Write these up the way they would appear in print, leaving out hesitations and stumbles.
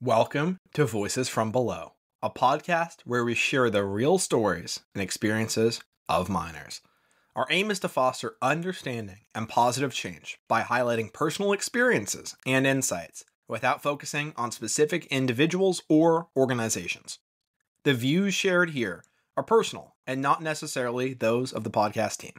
Welcome to Voices from Below, a podcast where we share the real stories and experiences of miners. Our aim is to foster understanding and positive change by highlighting personal experiences and insights without focusing on specific individuals or organizations. The views shared here are personal and not necessarily those of the podcast team.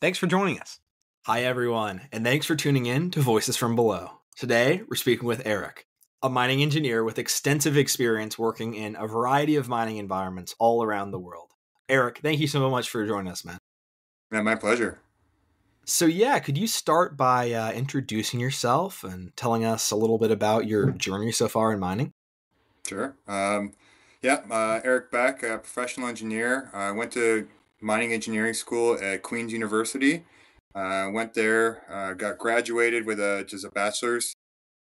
Thanks for joining us. Hi, everyone, and thanks for tuning in to Voices from Below. Today, we're speaking with Erik, a mining engineer with extensive experience working in a variety of mining environments all around the world. Erik, thank you so much for joining us, man. Yeah, my pleasure. So could you start by introducing yourself and telling us a little bit about your journey so far in mining? Sure. Erik Beck, a professional engineer. I went to mining engineering school at Queen's University. Went there, got graduated with just a bachelor's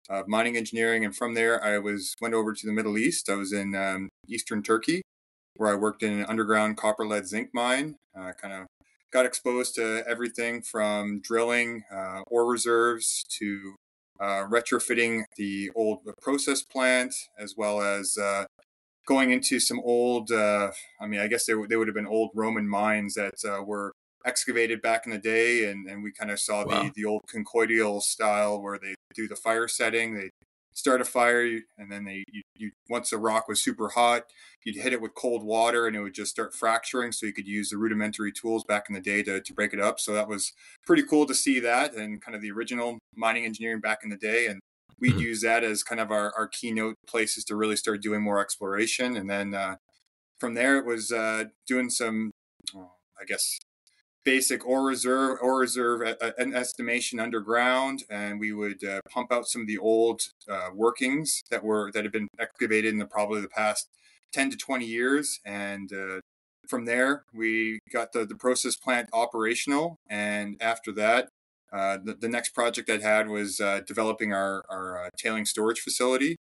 of mining engineering, and from there I went over to the Middle East. I was in eastern Turkey, where I worked in an underground copper lead zinc mine. Kind of got exposed to everything from drilling ore reserves to retrofitting the old process plant, as well as going into some old, I guess they would have been old Roman mines that were excavated back in the day. And we kind of saw the old conchoidal style where they do the fire setting. They start a fire, and then you once the rock was super hot, you'd hit it with cold water and it would just start fracturing, so you could use the rudimentary tools back in the day to break it up. So that was pretty cool to see that, and kind of the original mining engineering back in the day. And we'd use that as kind of our keynote places to really start doing more exploration. And then from there it was doing some basic ore reserve an estimation underground, and we would pump out some of the old workings that had been excavated in probably the past 10 to 20 years. And from there we got the process plant operational, and after that the next project I had was developing our tailing storage facility.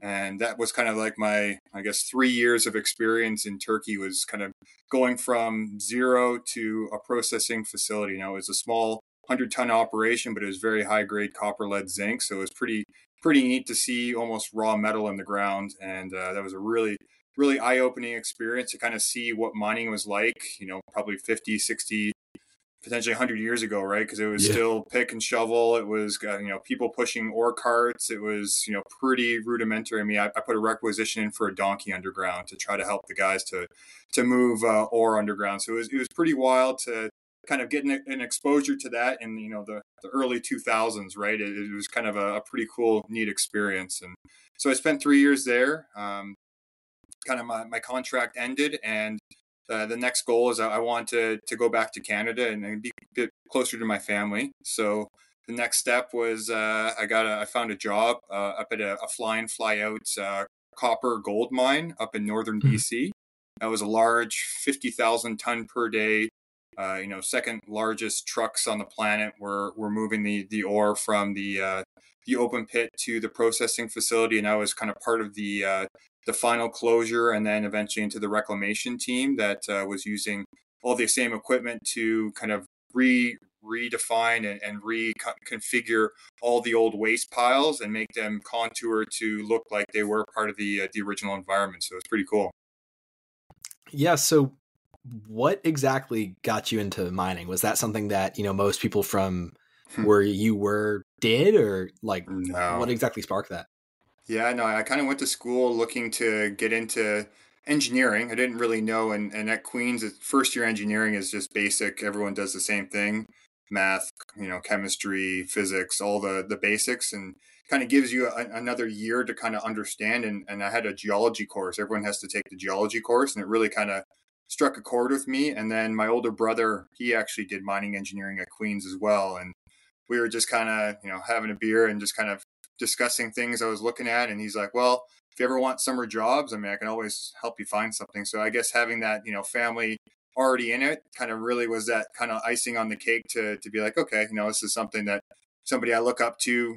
And that was kind of like my, 3 years of experience in Turkey, was kind of going from zero to a processing facility. It was a small 100-ton operation, but it was very high grade copper, lead, zinc. So it was pretty neat to see almost raw metal in the ground. And that was a really, really eye-opening experience to kind of see what mining was like, probably 50, 60, potentially 100 years ago, right? Because it was still pick and shovel. It was, people pushing ore carts. It was, pretty rudimentary. I mean, I put a requisition in for a donkey underground to try to help the guys to move ore underground. So it was pretty wild to kind of get an exposure to that in, the early 2000s, right? It was kind of a pretty cool, neat experience. And so I spent 3 years there. Kind of my contract ended, and the next goal is I want to go back to Canada and be a bit closer to my family. So the next step was I found a job up at a fly in, fly out copper gold mine up in northern BC. That was a large 50,000 ton per day, second largest trucks on the planet. Were moving the ore from the open pit to the processing facility, and I was kind of part of the final closure, and then eventually into the reclamation team that was using all the same equipment to kind of redefine and reconfigure all the old waste piles and make them contour to look like they were part of the original environment. So it's pretty cool. Yeah. So what exactly got you into mining? Was that something that, most people from where you were did, or No. What exactly sparked that? Yeah, no, I kind of went to school looking to get into engineering. I didn't really know. And at Queen's, first year engineering is just basic. Everyone does the same thing: math, chemistry, physics, all the basics, and kind of gives you another year to kind of understand. And I had a geology course. Everyone has to take the geology course, and it really kind of struck a chord with me. And then my older brother, he actually did mining engineering at Queen's as well. And we were just kind of, having a beer and just kind of discussing things I was looking at. And he's like, well, if you ever want summer jobs, I mean, I can always help you find something. So I guess having that, family already in it kind of really was that kind of icing on the cake to be like, okay, this is something that somebody I look up to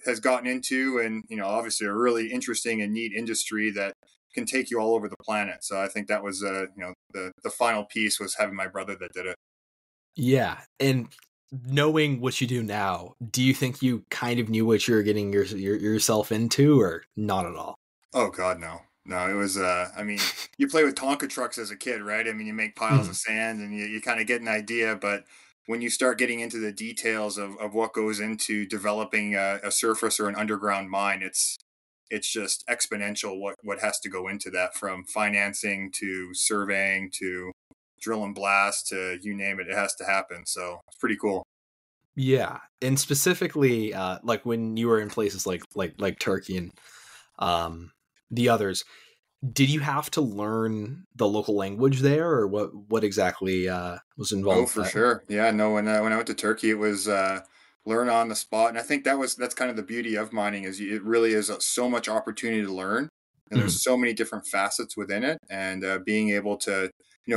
has gotten into. And, obviously a really interesting and neat industry that can take you all over the planet. So I think that was, the final piece was having my brother that did it. Yeah. And knowing what you do now, do you think you kind of knew what you were getting yourself into, or not at all? Oh God, no. No, it was I mean, you play with Tonka trucks as a kid, right? I mean, you make piles Mhm. of sand and you kind of get an idea, but when you start getting into the details of what goes into developing a surface or an underground mine, it's just exponential what has to go into that, from financing to surveying to drill and blast to you name it, it has to happen. So it's pretty cool. Yeah, and specifically, like when you were in places like Turkey and um, the others, did you have to learn the local language there, or what exactly was Oh, involved for there? sure. Yeah, no, when I went to Turkey, it was learn on the spot, and I think that's kind of the beauty of mining is it really is so much opportunity to learn, and Mhm. there's so many different facets within it, and being able to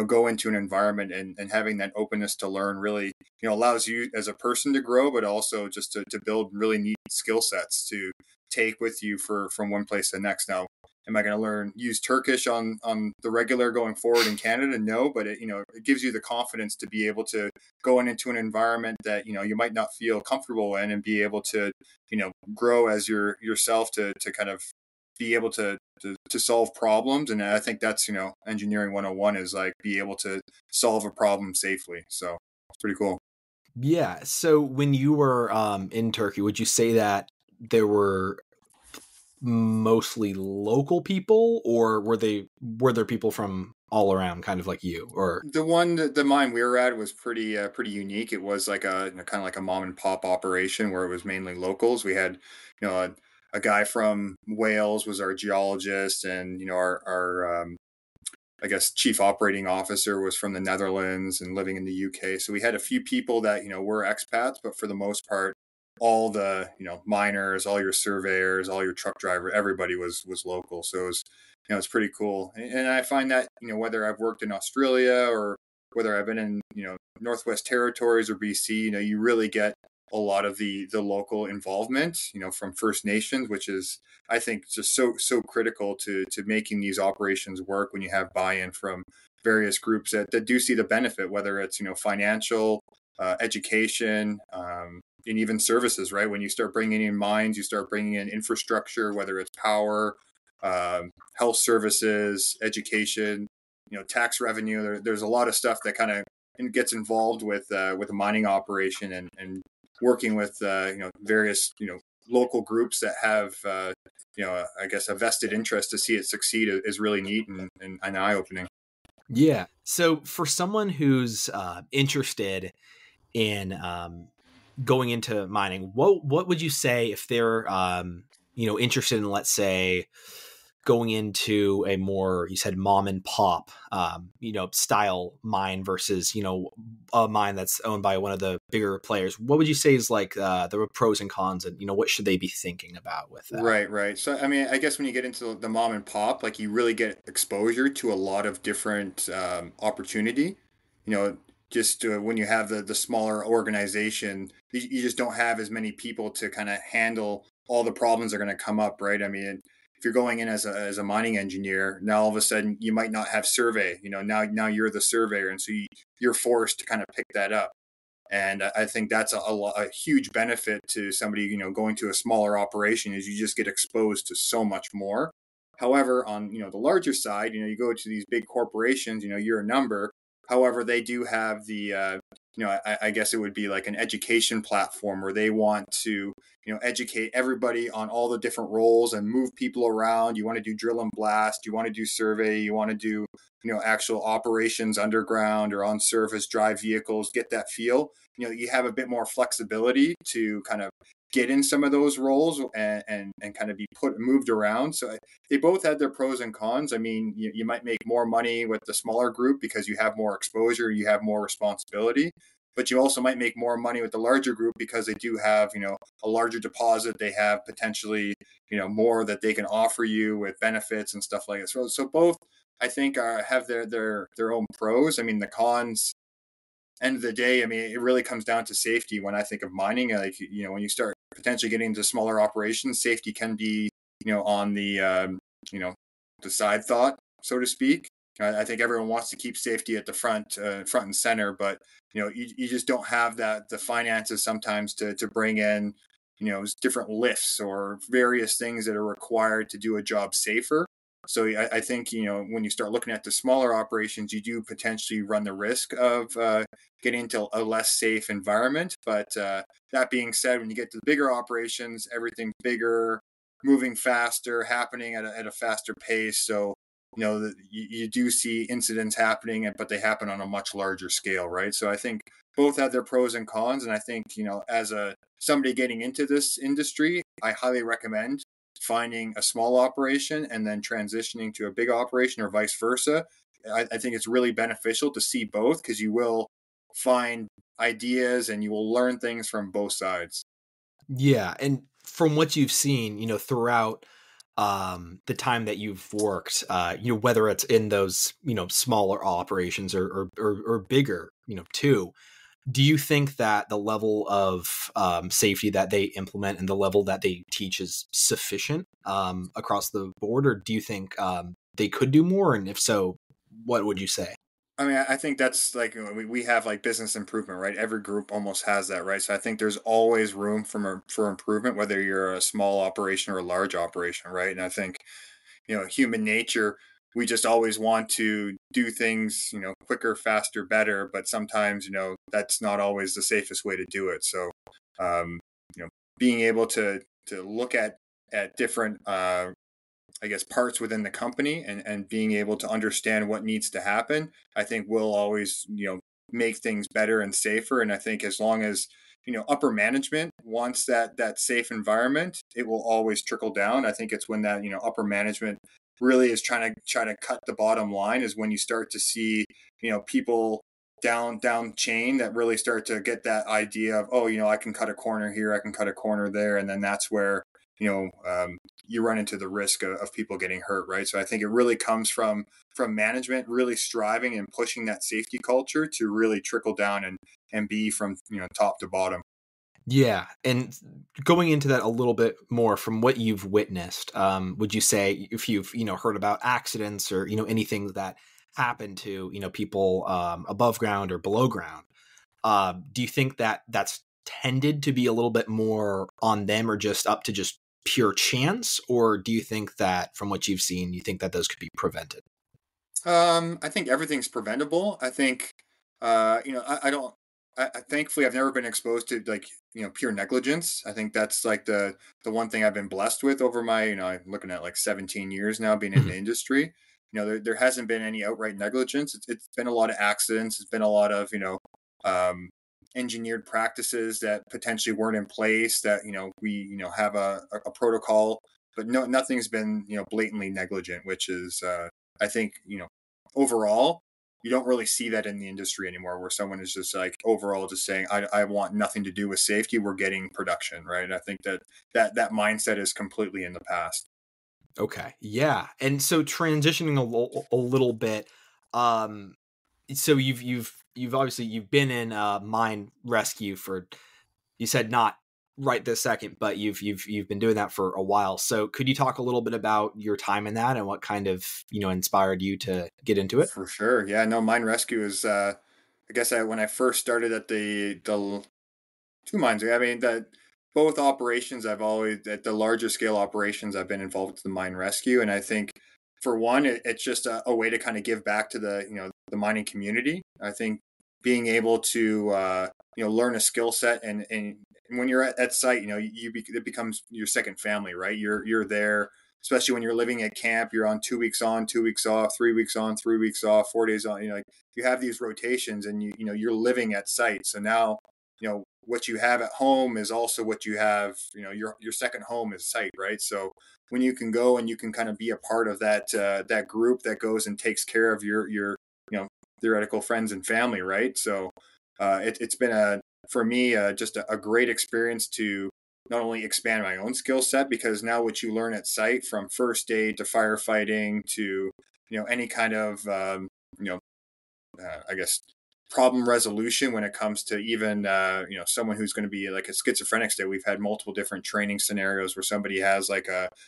go into an environment and having that openness to learn really allows you as a person to grow, but also just to build really neat skill sets to take with you for from one place to the next. Now, am I going to learn use Turkish on the regular going forward in Canada? No, but it gives you the confidence to be able to go into an environment that you might not feel comfortable in, and be able to grow as yourself to kind of be able to solve problems. And I think that's engineering 101 is like be able to solve a problem safely. So it's pretty cool. Yeah. So when you were in Turkey, would you say that there were mostly local people, or were there people from all around, kind of like you? Or The mine we were at was pretty unique. It was like a kind of like a mom and pop operation where it was mainly locals. We had a guy from Wales was our geologist, and our I guess chief operating officer was from the Netherlands and living in the UK. So we had a few people that were expats, but for the most part, all the miners, all your surveyors, all your truck driver, everybody was local. So it was it's pretty cool. And I find that whether I've worked in Australia or whether I've been in Northwest Territories or BC, you really get a lot of the local involvement, from First Nations, which is I think just so critical to making these operations work when you have buy-in from various groups that do see the benefit, whether it's financial, education, and even services. Right, when you start bringing in mines, you start bringing in infrastructure, whether it's power, health services, education, tax revenue. There's a lot of stuff that kind of gets involved with a mining operation, and working with various local groups that have I guess a vested interest to see it succeed is really neat and eye opening. yeah. So for someone who's interested in going into mining, what would you say if they're interested in, let's say, going into a more, you said, mom and pop style mine versus a mine that's owned by one of the bigger players? What would you say is like the pros and cons, and what should they be thinking about with that? Right, right. So, I mean, I guess when you get into the mom and pop, like you really get exposure to a lot of different opportunity. You know, just when you have the smaller organization, you just don't have as many people to kind of handle all the problems that are going to come up, right? I mean, if you're going in as a mining engineer, now all of a sudden you might not have survey. Now you're the surveyor, and so you're forced to kind of pick that up. And I think that's a huge benefit to somebody, going to a smaller operation is you just get exposed to so much more. However, on, the larger side, you go to these big corporations, you're a number. However, they do have I guess it would be like an education platform where they want to, educate everybody on all the different roles and move people around. You want to do drill and blast, you want to do survey, you want to do, actual operations underground or on surface, drive vehicles, get that feel. You have a bit more flexibility to kind of get in some of those roles and kind of be moved around. So they both had their pros and cons. I mean, you might make more money with the smaller group because you have more exposure, you have more responsibility, but you also might make more money with the larger group because they do have, a larger deposit. They have potentially, more that they can offer you with benefits and stuff like that. So both, I think, have their own pros. I mean, the cons, end of the day, I mean, it really comes down to safety. When I think of mining, like, when you start potentially getting into smaller operations, safety can be, on the, you know, the side thought, so to speak. I think everyone wants to keep safety at the front and center, but you just don't have the finances sometimes to bring in different lifts or various things that are required to do a job safer. So I think when you start looking at the smaller operations, you do potentially run the risk of getting into a less safe environment. But that being said, when you get to the bigger operations, everything's bigger, moving faster, happening at a faster pace. So you do see incidents happening, but they happen on a much larger scale, right? So I think both have their pros and cons, and I think as a somebody getting into this industry, I highly recommend finding a small operation and then transitioning to a big operation or vice versa. I think it's really beneficial to see both because you will find ideas and you will learn things from both sides. Yeah, and from what you've seen, throughout the time that you've worked, whether it's in those, smaller operations or bigger, too, do you think that the level of safety that they implement and the level that they teach is sufficient across the board, or do you think they could do more? And if so, what would you say? I mean, I think that's like we have like business improvement, right? Every group almost has that, right? So I think there's always room for improvement, whether you're a small operation or a large operation, right? And I think human nature, we just always want to do things quicker, faster, better, but sometimes that's not always the safest way to do it. So um, being able to look at different I guess parts within the company and being able to understand what needs to happen, I think will always, make things better and safer. And I think as long as, upper management wants that safe environment, it will always trickle down. I think it's when that, upper management really is trying to cut the bottom line is when you start to see, people down chain that really start to get that idea of, oh, I can cut a corner here, I can cut a corner there. And then that's where, you run into the risk of people getting hurt, right? So I think it really comes from management really striving and pushing that safety culture to really trickle down and be from top to bottom. Yeah, and going into that a little bit more from what you've witnessed, would you say if you've heard about accidents or anything that happen to people above ground or below ground, do you think that that's tended to be a little bit more on them or just up to just pure chance, or do you think that from what you've seen, you think that those could be prevented? I think everything's preventable. I think, I don't. Thankfully, I've never been exposed to like pure negligence. I think that's like the one thing I've been blessed with over my I'm looking at like 17 years now being in the industry. There hasn't been any outright negligence. It's been a lot of accidents. It's been a lot of um, engineered practices that potentially weren't in place. That we have a protocol, but no nothing's been blatantly negligent, which is I think, overall, you don't really see that in the industry anymore where someone is just like overall just saying, I want nothing to do with safety. We're getting production, right? And I think that mindset is completely in the past. Okay, yeah, and so transitioning a little bit, um, so you've obviously you've been in mine rescue for, you said not right this second, but you've been doing that for a while. So could you talk a little bit about your time in that and what kind of inspired you to get into it? For sure. Yeah, no, mine rescue is I guess when I first started at the two mines. I mean, that both operations I've always at the larger scale operations I've been involved with the mine rescue, and I think for one, it's just a way to kind of give back to the the mining community. I think being able to learn a skill set and when you're at site, it becomes your second family, right? You're there. Especially when you're living at camp, you're on 2 weeks on, 2 weeks off, 3 weeks on, 3 weeks off, 4 days on. Like you have these rotations, and you're living at site. So now what you have at home is also what you have your second home is site, right? So when you can go and you can kind of be a part of that group that goes and takes care of your theoretical friends and family, right? So it's been a for me just a great experience to not only expand my own skill set because now what you learn at site from first aid to firefighting to any kind of you know I guess problem resolution when it comes to even someone who's going to be like a schizophrenic state. We've had multiple different training scenarios where somebody has like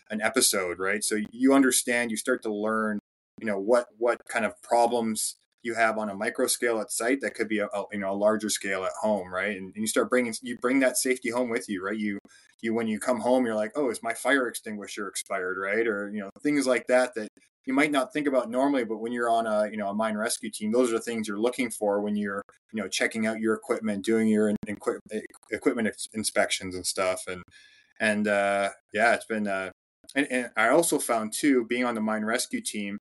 an episode, right? So you understand, you start to learn what kind of problems you have on a micro scale at site that could be a larger scale at home, right? And you bring that safety home with you, right? You when you come home, you're like, oh, is my fire extinguisher expired, right? Or things like that you might not think about normally, but when you're on a mine rescue team, those are the things you're looking for when you're checking out your equipment, doing your equipment inspections and stuff. And yeah, it's been and I also found too, being on the mine rescue team,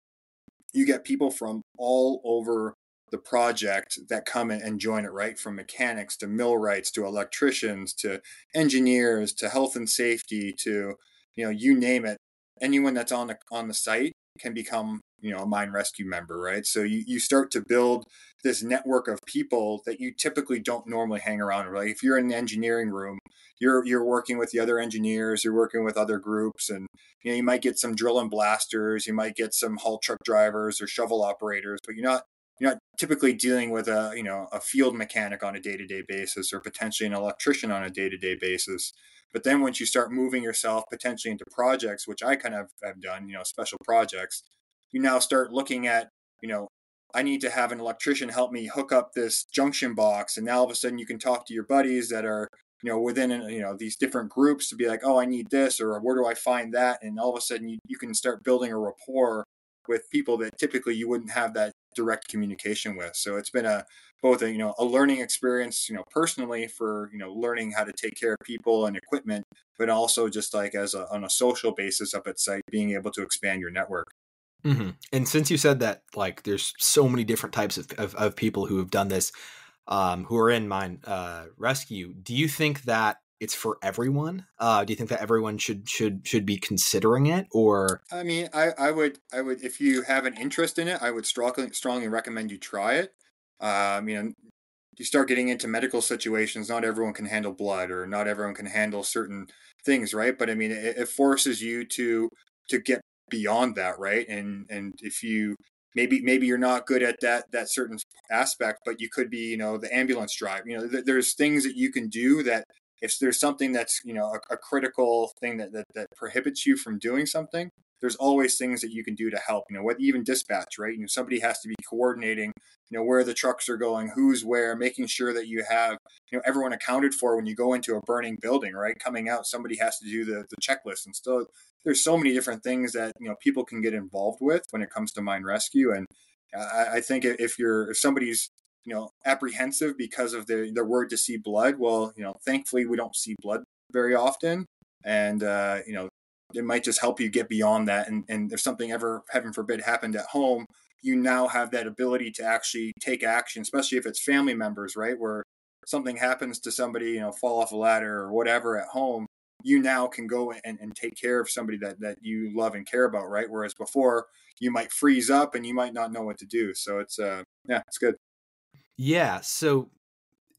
you get people from all over the project that come in and join it, right? From mechanics to millwrights to electricians to engineers to health and safety to, you name it. Anyone that's on the site can become, a mine rescue member, right? So you start to build this network of people that you typically don't normally hang around, right? If you're in the engineering room, you're working with the other engineers, you're working with other groups, and you might get some drill and blasters, you might get some haul truck drivers or shovel operators, but you're not typically dealing with a field mechanic on a day-to-day basis, or potentially an electrician on a day-to-day basis. But then once you start moving yourself potentially into projects, which I kind of have done, special projects, you now start looking at, I need to have an electrician help me hook up this junction box. And now all of a sudden you can talk to your buddies that are, within, these different groups to be like, oh, I need this, or where do I find that? And all of a sudden you can start building a rapport with people that typically you wouldn't have that direct communication with. So it's been both a learning experience, personally for, learning how to take care of people and equipment, but also just like on a social basis up at site, being able to expand your network. Mm-hmm. And since you said that, like, there's so many different types of people who have done this, who are in mine rescue, do you think that it's for everyone? Do you think that everyone should be considering it? Or I mean, I would, if you have an interest in it, I would strongly recommend you try it. You start getting into medical situations, not everyone can handle blood, or not everyone can handle certain things, right? But I mean, it forces you to get beyond that, right? And if you maybe you're not good at that certain aspect, but you could be, the ambulance drive. There's things that you can do that if there's something that's a critical thing that prohibits you from doing something, there's always things that you can do to help. What even dispatch, right? Somebody has to be coordinating where the trucks are going, who's where, making sure that you have, everyone accounted for when you go into a burning building, right? Coming out, somebody has to do the checklist. And still, there's so many different things that, people can get involved with when it comes to mine rescue. And I think if somebody's, apprehensive because of their word to see blood, well, thankfully we don't see blood very often. And, it might just help you get beyond that. And if something ever, heaven forbid, happened at home, you now have that ability to actually take action, especially if it's family members, right? Where something happens to somebody, fall off a ladder or whatever at home, you now can go and take care of somebody that you love and care about, right? Whereas before, you might freeze up and you might not know what to do. So it's, yeah, it's good. yeah, so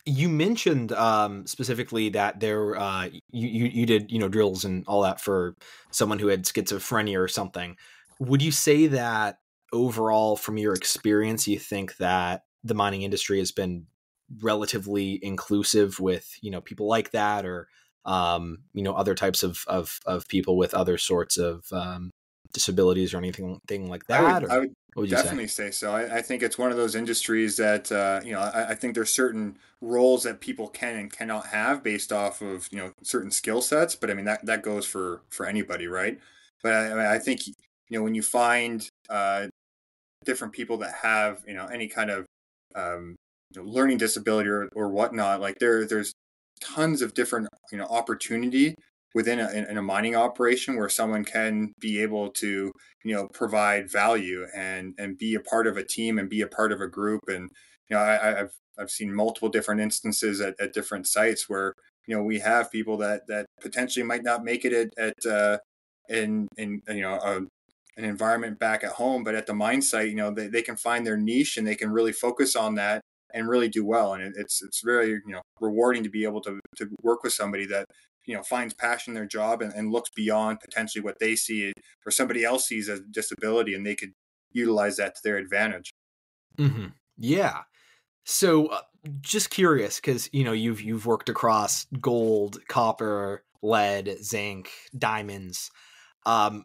you mentioned specifically that there you did drills and all that for someone who had schizophrenia or something. Would you say that overall, from your experience, you think that the mining industry has been relatively inclusive with people like that, or other types of people with other sorts of disabilities or anything like I would that? I Or would what would you say? definitely say so. I think it's one of those industries that I think there's certain roles that people can and cannot have based off of certain skill sets. But I mean that goes for anybody, right? But I think when you find different people that have any kind of learning disability or whatnot, like there's tons of different opportunity within in a mining operation where someone can be able to provide value and be a part of a team and be a part of a group. And I've seen multiple different instances at different sites where we have people that potentially might not make it at in an environment back at home, but at the mine site, they can find their niche and they can really focus on that and really do well. And it's very, rewarding to be able to work with somebody that, finds passion in their job and looks beyond potentially what they see or somebody else sees as a disability, and they could utilize that to their advantage. Mm-hmm. Yeah. So, just curious, because you've worked across gold, copper, lead, zinc, diamonds. Um,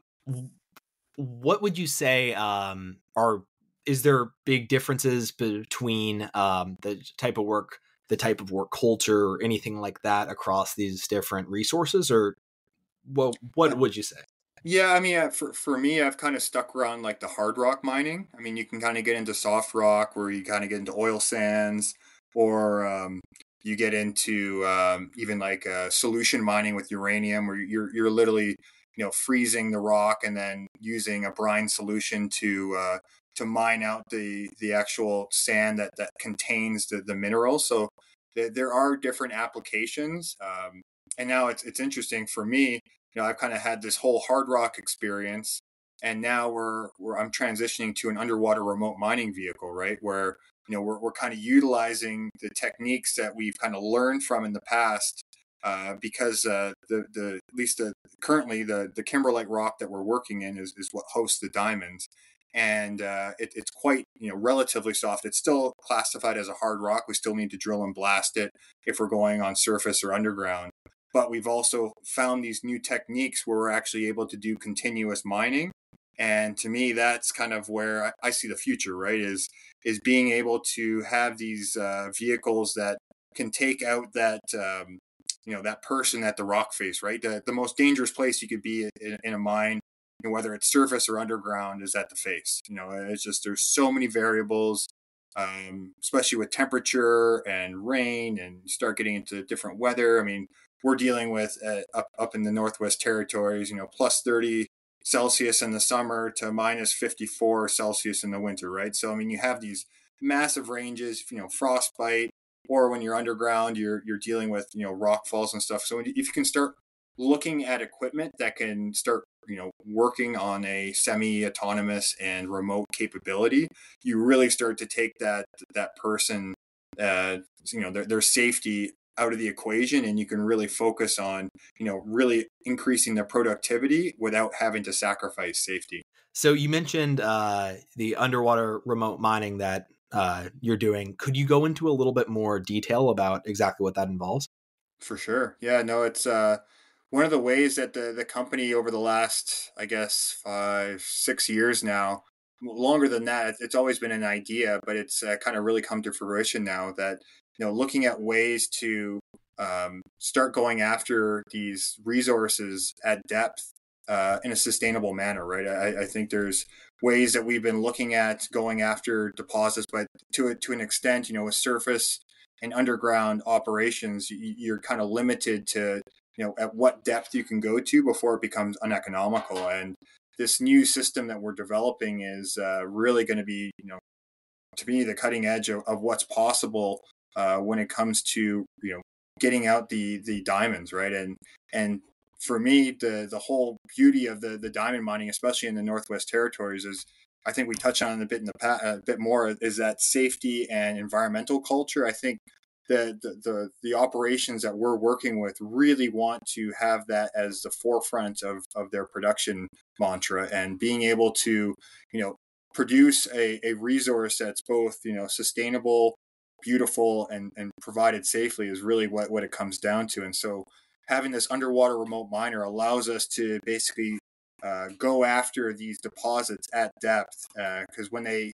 What would you say are is there big differences between the type of work culture, or anything like that across these different resources, or what would you say? Yeah, I mean, for me, I've kind of stuck around like the hard rock mining. I mean, you can kind of get into soft rock where you kind of get into oil sands, or you get into even like solution mining with uranium, where you're literally freezing the rock and then using a brine solution to mine out the actual sand that contains the mineral. So there are different applications, and now it's interesting for me. I've kind of had this whole hard rock experience, and now I'm transitioning to an underwater remote mining vehicle, right? Where we're kind of utilizing the techniques that we've kind of learned from in the past, because the at least currently the kimberlite rock that we're working in is what hosts the diamonds, and it's quite relatively soft. It's still classified as a hard rock. We still need to drill and blast it if we're going on surface or underground, but we've also found these new techniques where we're actually able to do continuous mining. And to me, that's kind of where I see the future, right? Is being able to have these vehicles that can take out that that person at the rock face, right? The most dangerous place you could be in a mine, whether it's surface or underground, is at the face. It's just there's so many variables, especially with temperature and rain, and you start getting into different weather. I mean, we're dealing with up in the Northwest Territories, plus 30 Celsius in the summer to minus 54 Celsius in the winter, right? So I mean, you have these massive ranges, frostbite, or when you're underground, you're dealing with rock falls and stuff. So if you can start looking at equipment that can start working on a semi-autonomous and remote capability, you really start to take that person, their safety out of the equation, and you can really focus on really increasing their productivity without having to sacrifice safety. So you mentioned the underwater remote mining that you're doing. Could you go into a little bit more detail about exactly what that involves? For sure. Yeah, no, it's one of the ways that the company over the last, I guess, 5, 6 years now, longer than that, it's always been an idea, but it's kind of really come to fruition now that, looking at ways to start going after these resources at depth in a sustainable manner, right? I think there's ways that we've been looking at going after deposits, but to an extent, with surface and underground operations, you're kind of limited to at what depth you can go to before it becomes uneconomical. And this new system that we're developing is really going to be to me the cutting edge of what's possible when it comes to getting out the diamonds, right? And for me, the whole beauty of the diamond mining, especially in the Northwest Territories, is I think we touched on it a bit in a bit more, is that safety and environmental culture. I think the operations that we're working with really want to have that as the forefront of their production mantra, and being able to produce a resource that's both sustainable, beautiful, and provided safely is really what it comes down to. And so having this underwater remote miner allows us to basically go after these deposits at depth, because when they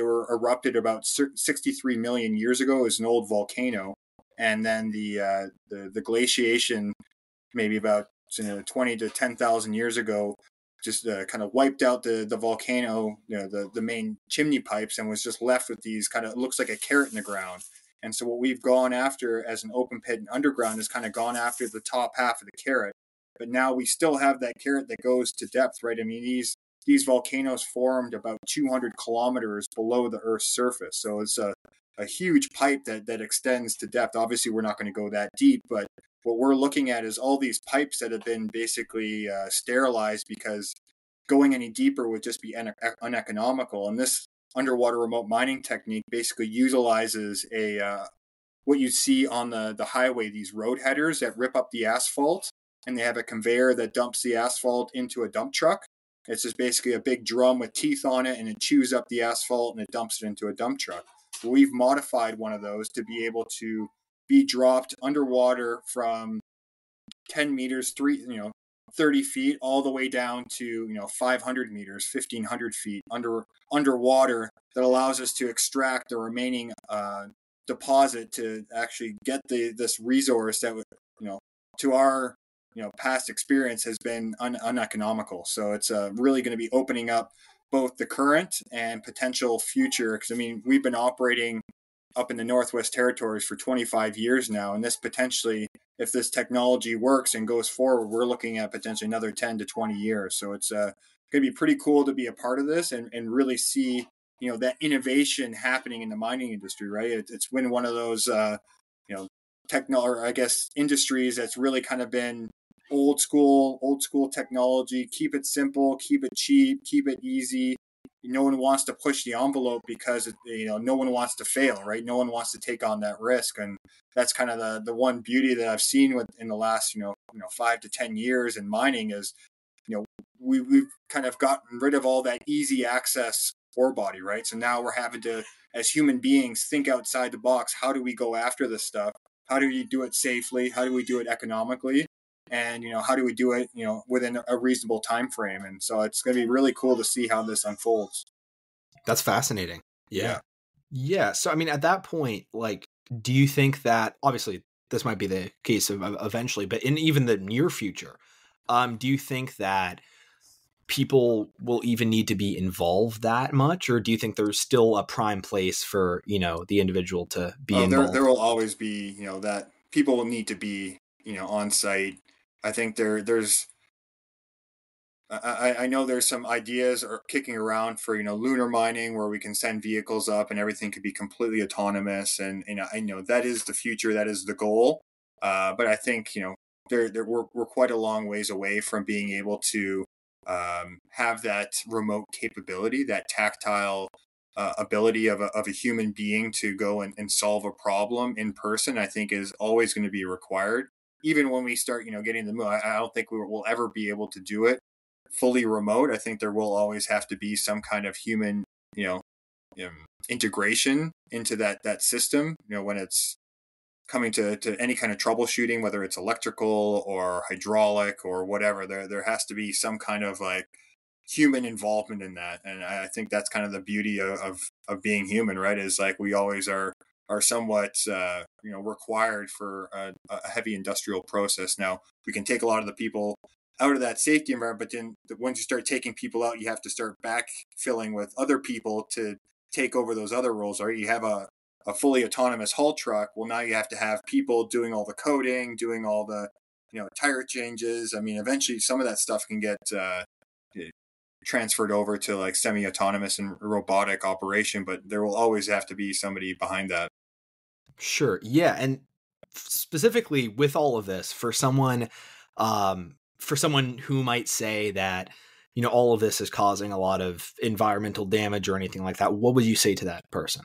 were erupted about 63 million years ago as an old volcano, and then the glaciation maybe about 20 to 10,000 years ago just kind of wiped out the volcano, the main chimney pipes, and was just left with these kind of, it looks like a carrot in the ground. And so what we've gone after as an open pit and underground is kind of gone after the top half of the carrot, but now we still have that carrot that goes to depth, right? I mean, these volcanoes formed about 200 kilometers below the Earth's surface, so it's a huge pipe that extends to depth. Obviously, we're not going to go that deep, but what we're looking at is all these pipes that have been basically sterilized because going any deeper would just be uneconomical. And this underwater remote mining technique basically utilizes a what you see on the highway, these road headers that rip up the asphalt, and they have a conveyor that dumps the asphalt into a dump truck. It's just basically a big drum with teeth on it, and it chews up the asphalt and it dumps it into a dump truck. We've modified one of those to be able to be dropped underwater from 10 meters, 30 feet all the way down to 500 meters, 1,500 feet underwater, that allows us to extract the remaining deposit to actually get this resource that to our past experience has been uneconomical. So it's really going to be opening up both the current and potential future, because I mean, we've been operating up in the Northwest Territories for 25 years now, and this potentially, if this technology works and goes forward, we're looking at potentially another 10 to 20 years. So it's going to be pretty cool to be a part of this, and really see that innovation happening in the mining industry, right? It's been one of those or I guess industries that's really kind of been old school technology. Keep it simple, keep it cheap, keep it easy. No one wants to push the envelope because no one wants to fail, right? No one wants to take on that risk, and that's kind of the one beauty that I've seen in the last 5 to 10 years in mining is we've kind of gotten rid of all that easy access ore body, right? So now we're having to, as human beings, think outside the box. How do we go after this stuff? How do we do it safely? How do we do it economically? And how do we do it within a reasonable time frame? And so it's going to be really cool to see how this unfolds. That's fascinating. Yeah. Yeah. So I mean, at that point, like, do you think that obviously this might be the case of eventually, but in even the near future, do you think that people will even need to be involved that much, or do you think there's still a prime place for the individual to be involved? There will always be that people will need to be on site. I think there's I know there's some ideas are kicking around for lunar mining, where we can send vehicles up and everything could be completely autonomous, and I know that is the future, that is the goal. But I think we're quite a long ways away from being able to have that remote capability, that tactile ability of a human being to go and solve a problem in person. I think is always going to be required. Even when we start, getting the moon, I don't think we'll ever be able to do it fully remote. I think there will always have to be some kind of human, integration into that system. When it's coming to any kind of troubleshooting, whether it's electrical or hydraulic or whatever, there has to be some kind of like human involvement in that. And I think that's kind of the beauty of being human, right? Is like we always are somewhat required for a heavy industrial process. Now we can take a lot of the people out of that safety environment, but then once you start taking people out, you have to start backfilling with other people to take over those other roles. Or you have a fully autonomous haul truck. Well, now you have to have people doing all the coding, doing all the tire changes. I mean, eventually some of that stuff can get transferred over to like semi-autonomous and robotic operation, but there will always have to be somebody behind that. Sure. Yeah. And specifically with all of this, for someone who might say that, all of this is causing a lot of environmental damage or anything like that, what would you say to that person?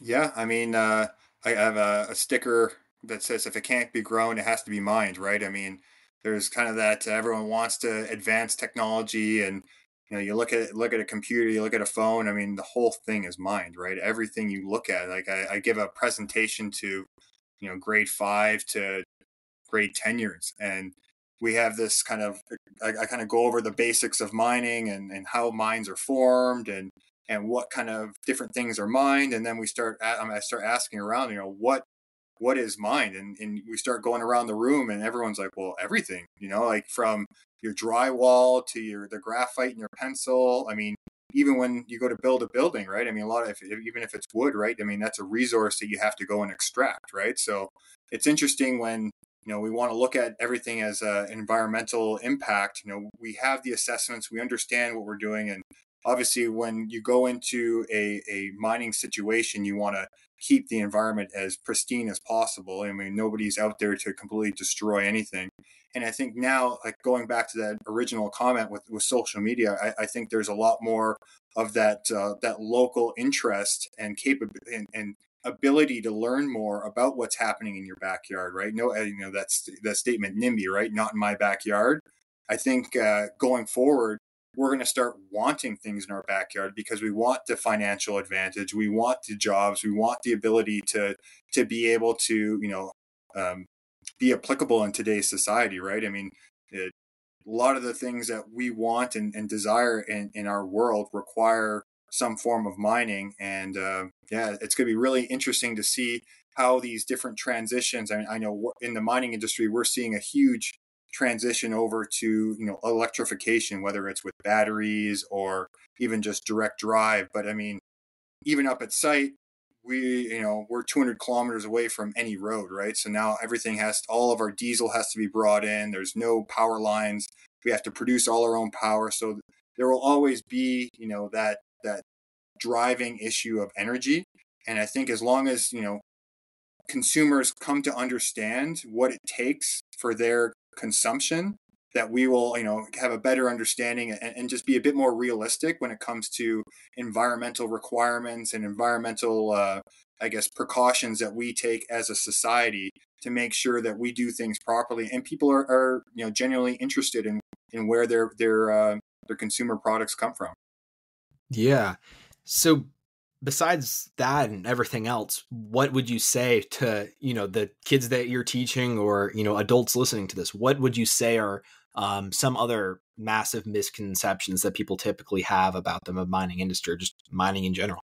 Yeah. I mean, I have a sticker that says, if it can't be grown, it has to be mined, right? I mean, there's kind of that everyone wants to advance technology, and you look at a computer, you look at a phone. I mean, the whole thing is mined, right? Everything you look at. Like I give a presentation to grade 5 to grade tenures, and we have this kind of I kind of go over the basics of mining, and how mines are formed, and what kind of different things are mined, and then I start asking around, what is mined, and we start going around the room, and everyone's like, well, everything, like from your drywall to the graphite in your pencil. I mean, even when you go to build a building, right? I mean, even if it's wood, right? I mean, that's a resource that you have to go and extract, right? So it's interesting when we want to look at everything as an environmental impact. We have the assessments, we understand what we're doing, and obviously when you go into a mining situation, you want to keep the environment as pristine as possible. I mean, nobody's out there to completely destroy anything. And I think now, like going back to that original comment with social media, I think there's a lot more of that local interest and capability and ability to learn more about what's happening in your backyard, right? No, that's that statement NIMBY, right? Not in my backyard. I think going forward, we're going to start wanting things in our backyard because we want the financial advantage, we want the jobs, we want the ability to be able to be applicable in today's society, right? I mean, a lot of the things that we want and desire in our world require some form of mining. And yeah, it's going to be really interesting to see how these different transitions. I know in the mining industry, we're seeing a huge transition over to electrification, whether it's with batteries or even just direct drive. But I mean, even up at site, we're 200 kilometers away from any road, right? So now all of our diesel has to be brought in. There's no power lines. We have to produce all our own power. So there will always be that driving issue of energy. And I think as long as consumers come to understand what it takes for their consumption, that we will have a better understanding and just be a bit more realistic when it comes to environmental requirements and environmental I guess precautions that we take as a society to make sure that we do things properly, and people are genuinely interested in where their consumer products come from. Yeah. So besides that and everything else, what would you say to, the kids that you're teaching or, adults listening to this? What would you say are some other massive misconceptions that people typically have about the mining industry or just mining in general?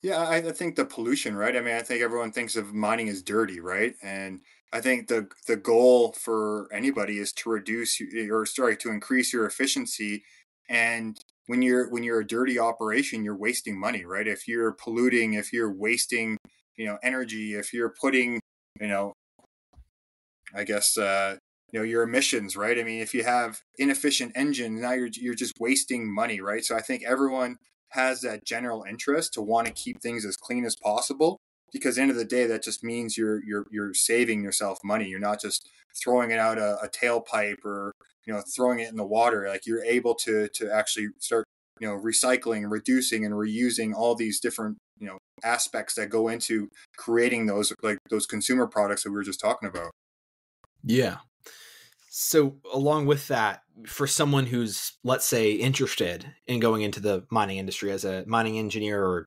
Yeah, I think the pollution, right? I mean, I think everyone thinks of mining as dirty, right? And I think the goal for anybody is to to increase your efficiency. And when you're a dirty operation, you're wasting money, right? If you're polluting, if you're wasting, energy, if you're putting, you know, I guess your emissions, right? I mean, if you have inefficient engines, now you're just wasting money, right? So I think everyone has that general interest to want to keep things as clean as possible, because at the end of the day, that just means you're saving yourself money. You're not just throwing it out a tailpipe or throwing it in the water. Like you're able to actually start recycling, reducing, and reusing all these different aspects that go into creating those consumer products that we were just talking about. Yeah. So along with that, for someone who's, let's say, interested in going into the mining industry as a mining engineer or,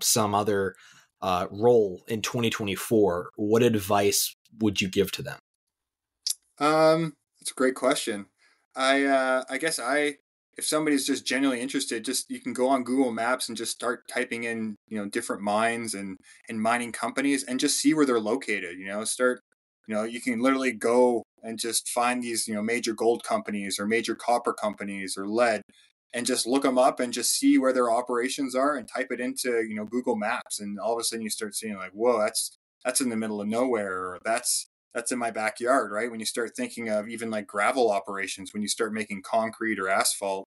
some other role in 2024, what advice would you give to them? That's a great question. I guess if somebody's just genuinely interested, just you can go on Google Maps and just start typing in, different mines and mining companies and just see where they're located. You can literally go and just find these, major gold companies or major copper companies or lead, and just look them up and just see where their operations are and type it into, Google Maps, and all of a sudden you start seeing like, whoa, that's in the middle of nowhere, or that's in my backyard, right? When you start thinking of even like gravel operations, when you start making concrete or asphalt,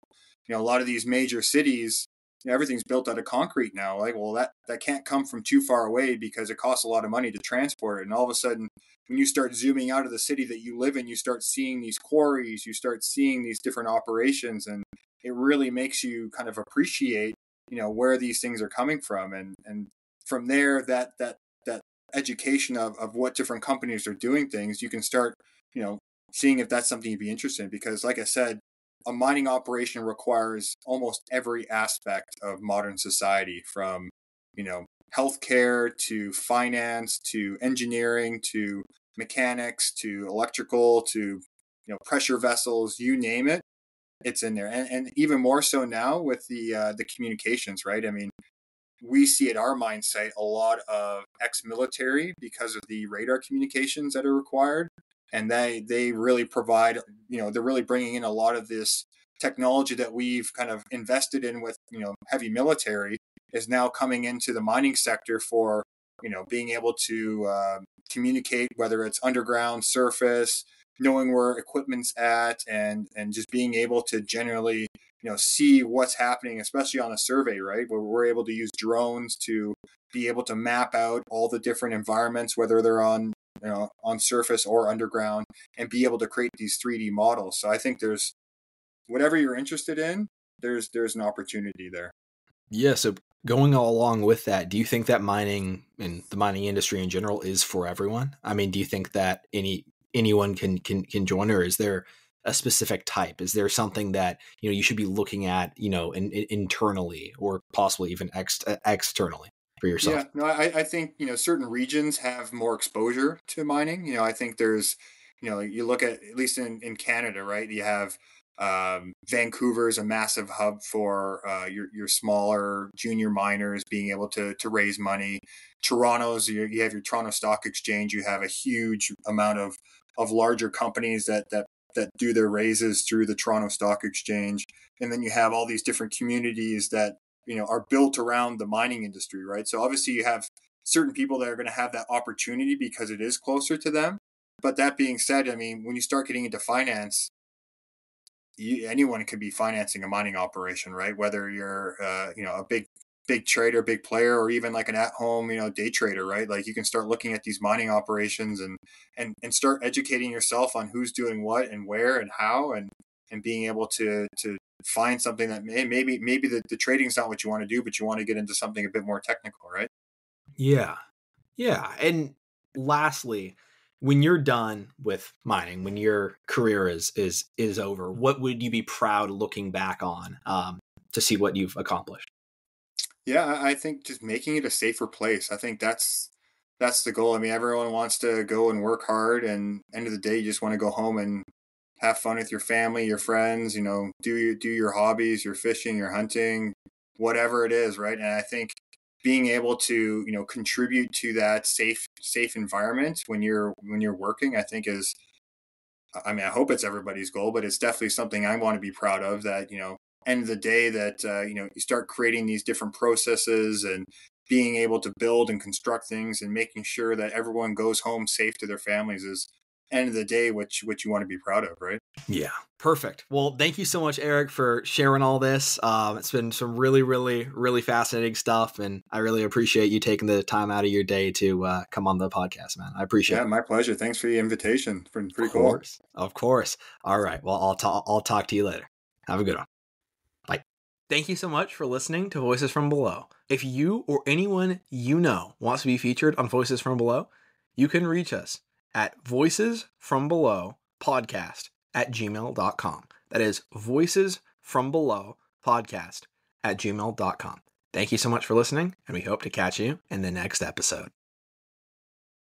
a lot of these major cities, everything's built out of concrete now. Like, well, that can't come from too far away because it costs a lot of money to transport it. And all of a sudden, when you start zooming out of the city that you live in, you start seeing these quarries, you start seeing these different operations, and it really makes you kind of appreciate, where these things are coming from. And from there, that education of what different companies are doing things, you can start, seeing if that's something you'd be interested in. Because like I said, a mining operation requires almost every aspect of modern society, from, healthcare to finance to engineering to mechanics to electrical to, pressure vessels, you name it, it's in there. And even more so now with the communications, right? I mean, we see at our mine site a lot of ex-military because of the radar communications that are required, and they really provide, they're really bringing in a lot of this technology that we've kind of invested in with, heavy military, is now coming into the mining sector for, being able to communicate, whether it's underground, surface, knowing where equipment's at, and just being able to generally see what's happening, especially on a survey, right, where we're able to use drones to be able to map out all the different environments, whether they're on surface or underground, and be able to create these 3D models. So I think there's whatever you're interested in, there's an opportunity there. Yeah. So going along with that, do you think that mining and the mining industry in general is for everyone? I mean, do you think that anyone can join, or is there a specific type? Is there something that, you should be looking at, internally or possibly even externally for yourself? Yeah, no, I think, certain regions have more exposure to mining. I think there's, You look at least in Canada, right? You have Vancouver's a massive hub for your smaller junior miners being able to raise money. You have your Toronto Stock Exchange. You have a huge amount of larger companies that do their raises through the Toronto Stock Exchange, and then you have all these different communities that are built around the mining industry, right? So obviously you have certain people that are going to have that opportunity because it is closer to them. But that being said, I mean, when you start getting into finance, anyone could be financing a mining operation, right? Whether you're a big trader, big player, or even like an at home day trader, right? Like you can start looking at these mining operations and start educating yourself on who's doing what and where and how, and being able to find something that maybe the trading's not what you want to do, but you want to get into something a bit more technical, right? Yeah. Yeah. And lastly, when you're done with mining, when your career is over, what would you be proud looking back on to see what you've accomplished? Yeah, I think just making it a safer place. I think that's the goal. I mean, everyone wants to go and work hard, and end of the day, you just want to go home and have fun with your family, your friends. Do your hobbies, your fishing, your hunting, whatever it is, right? And I think being able to contribute to that safe environment when you're working, I think is, I mean, I hope it's everybody's goal, but it's definitely something I want to be proud of. That end of the day, that you start creating these different processes and being able to build and construct things and making sure that everyone goes home safe to their families is end of the day what you want to be proud of, right? Yeah, perfect. Well, thank you so much, Eric, for sharing all this. It's been some really, really, really fascinating stuff, and I really appreciate you taking the time out of your day to come on the podcast, man. I appreciate Yeah, it. my pleasure. Thanks for the invitation. It's been Of pretty cool. course, of course. All right. Well, I'll talk to you later. Have a good one. Bye. Thank you so much for listening to Voices from Below. If you or anyone you know wants to be featured on Voices from Below, you can reach us at voicesfrombelowpodcast@gmail.com. That is voicesfrombelowpodcast@gmail.com. Thank you so much for listening, and we hope to catch you in the next episode.